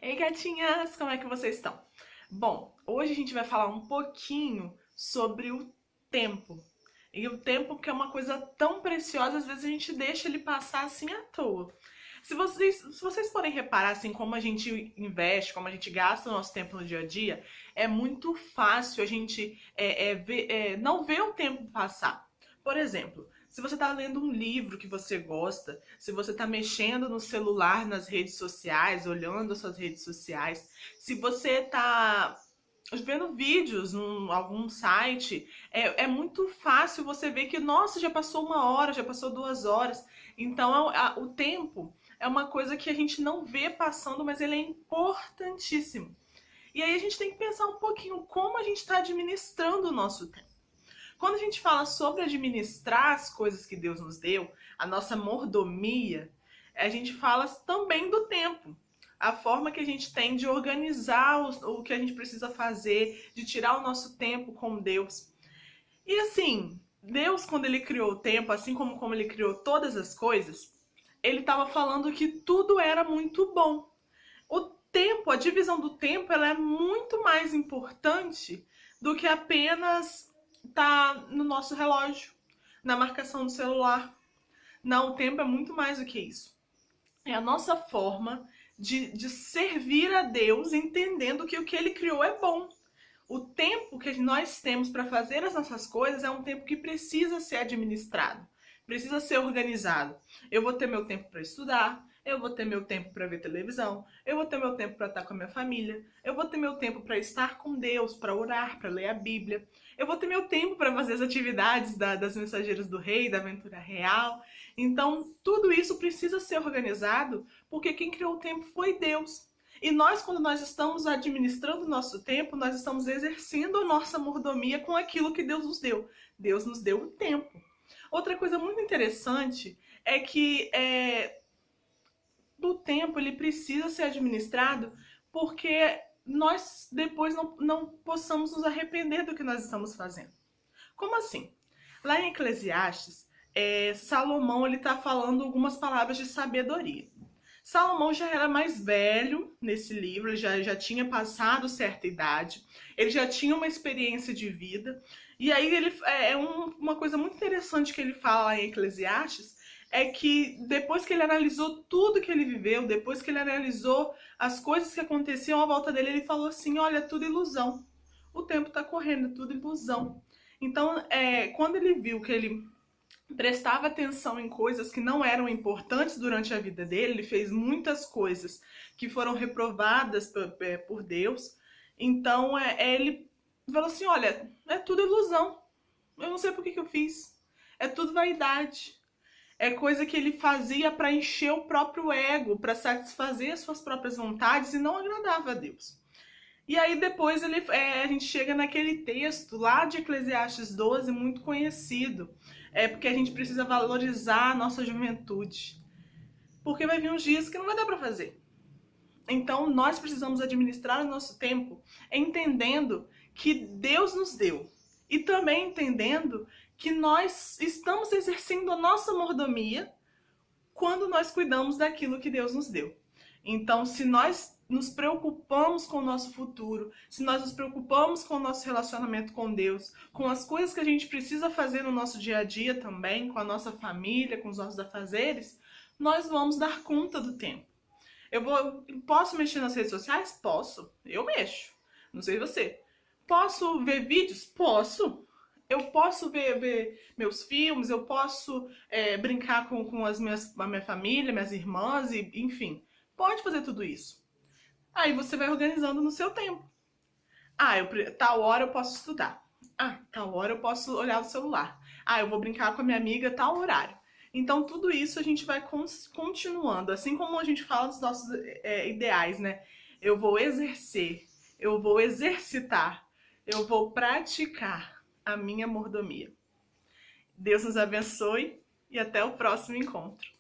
Ei, gatinhas, como é que vocês estão? Bom, hoje a gente vai falar um pouquinho sobre o tempo. E o tempo que é uma coisa tão preciosa, às vezes a gente deixa ele passar assim à toa. Se vocês forem reparar assim como a gente investe, como a gente gasta o nosso tempo no dia a dia, é muito fácil a gente não ver o tempo passar. Por exemplo, se você está lendo um livro que você gosta, se você está mexendo no celular, nas redes sociais, olhando as suas redes sociais, se você está vendo vídeos em algum site, é muito fácil você ver que, nossa, já passou 1 hora, já passou 2 horas. Então, o tempo é uma coisa que a gente não vê passando, mas ele é importantíssimo. E aí a gente tem que pensar um pouquinho como a gente está administrando o nosso tempo. Quando a gente fala sobre administrar as coisas que Deus nos deu, a nossa mordomia, a gente fala também do tempo. A forma que a gente tem de organizar o que a gente precisa fazer, de tirar o nosso tempo com Deus. E assim, Deus, quando ele criou o tempo, assim como ele criou todas as coisas, ele estava falando que tudo era muito bom. O tempo, a divisão do tempo, ela é muito mais importante do que apenas tá no nosso relógio, na marcação do celular. Não, o tempo é muito mais do que isso. É a nossa forma de servir a Deus, entendendo que o que Ele criou é bom. O tempo que nós temos para fazer as nossas coisas é um tempo que precisa ser administrado, precisa ser organizado. Eu vou ter meu tempo para estudar, eu vou ter meu tempo para ver televisão, eu vou ter meu tempo para estar com a minha família, eu vou ter meu tempo para estar com Deus, para orar, para ler a Bíblia, eu vou ter meu tempo para fazer as atividades das Mensageiras do Rei, da Aventura Real. Então, tudo isso precisa ser organizado, porque quem criou o tempo foi Deus. E nós, quando nós estamos administrando o nosso tempo, nós estamos exercendo a nossa mordomia com aquilo que Deus nos deu. Deus nos deu o tempo. Outra coisa muito interessante é que o tempo ele precisa ser administrado porque nós depois não possamos nos arrepender do que nós estamos fazendo. Como assim? Lá em Eclesiastes, Salomão está falando algumas palavras de sabedoria. Salomão já era mais velho nesse livro, ele já tinha passado certa idade, ele já tinha uma experiência de vida. E aí uma coisa muito interessante que ele fala em Eclesiastes é que depois que ele analisou tudo que ele viveu, depois que ele analisou as coisas que aconteciam à volta dele, ele falou assim, olha, tudo ilusão. O tempo está correndo, tudo ilusão. Então, quando ele viu que ele prestava atenção em coisas que não eram importantes durante a vida dele, ele fez muitas coisas que foram reprovadas por Deus. Então ele falou assim, olha, é tudo ilusão, eu não sei por que eu fiz, é tudo vaidade, é coisa que ele fazia para encher o próprio ego, para satisfazer as suas próprias vontades e não agradava a Deus. E aí depois a gente chega naquele texto lá de Eclesiastes 12, muito conhecido, porque a gente precisa valorizar a nossa juventude, porque vai vir uns dias que não vai dar para fazer. Então nós precisamos administrar o nosso tempo entendendo que Deus nos deu e também entendendo que nós estamos exercendo a nossa mordomia quando nós cuidamos daquilo que Deus nos deu. Então, se nós nos preocupamos com o nosso futuro, se nós nos preocupamos com o nosso relacionamento com Deus, com as coisas que a gente precisa fazer no nosso dia a dia também, com a nossa família, com os nossos afazeres, nós vamos dar conta do tempo. Posso mexer nas redes sociais? Posso. Eu mexo. Não sei você. Posso ver vídeos? Posso. Eu posso ver meus filmes, eu posso brincar com a minha família, minhas irmãs, enfim. Pode fazer tudo isso. Aí você vai organizando no seu tempo. Tal hora eu posso estudar. Tal hora eu posso olhar o celular. Eu vou brincar com a minha amiga tal horário. Então tudo isso a gente vai continuando. Assim como a gente fala dos nossos ideais, né? Eu vou exercer, eu vou exercitar, eu vou praticar a minha mordomia. Deus nos abençoe e até o próximo encontro.